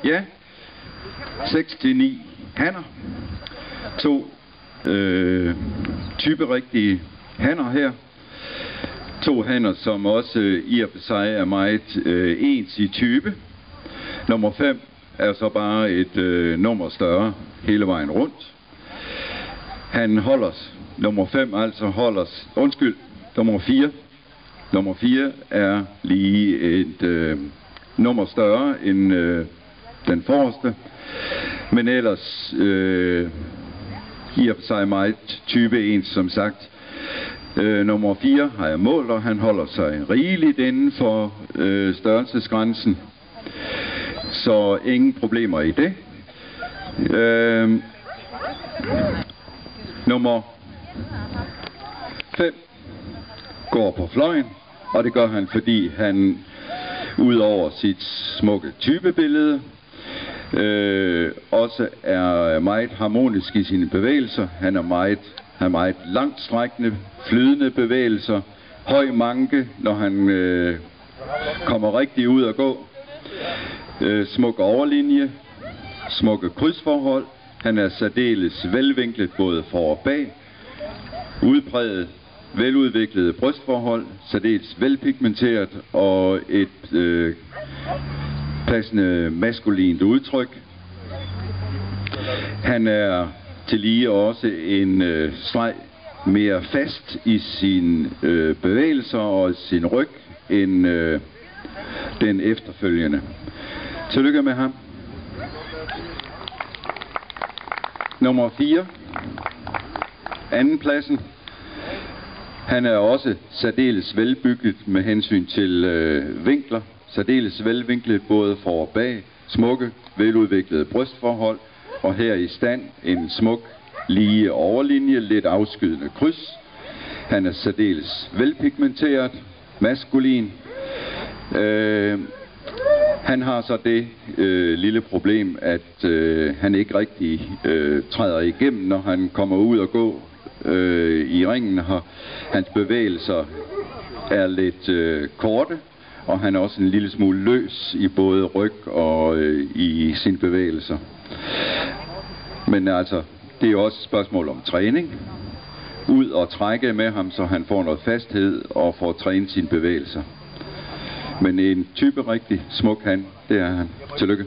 Ja, 6-9 hanner. 2 typerigtige hanner her. 2 hanner, som også i og for sig er meget ens i type. Nummer 5 er så bare et nummer større hele vejen rundt. Han holder, nummer 5 altså holder, nummer 4. Nummer 4 er lige et nummer større end den forreste, men ellers i og for sig meget type ens, som sagt. Nummer 4 har jeg målt, og han holder sig rigeligt inden for størrelsesgrænsen, så ingen problemer i det. Nummer 5 går på fløjen, og det gør han, fordi han udover sit smukke typebillede også er meget harmonisk i sine bevægelser. Han har meget langtstrækkende, flydende bevægelser, høj manke, når han kommer rigtig ud at gå, smuk overlinje, smukke krydsforhold. Han er særdeles velvinklet både for og bag, udpræget veludviklede brystforhold, særdeles velpigmenteret og et passende maskulint udtryk. Han er tillige også en streg mere fast i sine bevægelser og sin ryg end den efterfølgende. Tillykke med ham. Nummer 4, anden pladsen. Han er også særdeles velbygget med hensyn til vinkler, særdeles velvinklet både for og bag, smukke, veludviklede brystforhold, og her i stand en smuk, lige overlinje, lidt afskydende kryds. Han er særdeles velpigmenteret, maskulin. Han har så det lille problem, at han ikke rigtig træder igennem, når han kommer ud og gå i ringen her. Hans bevægelser er lidt korte, og han er også en lille smule løs i både ryg og i sine bevægelser. Men altså, det er også et spørgsmål om træning. Ud og trække med ham, så han får noget fasthed og får trænet sine bevægelser. Men en type rigtig smuk han, det er han. Tillykke.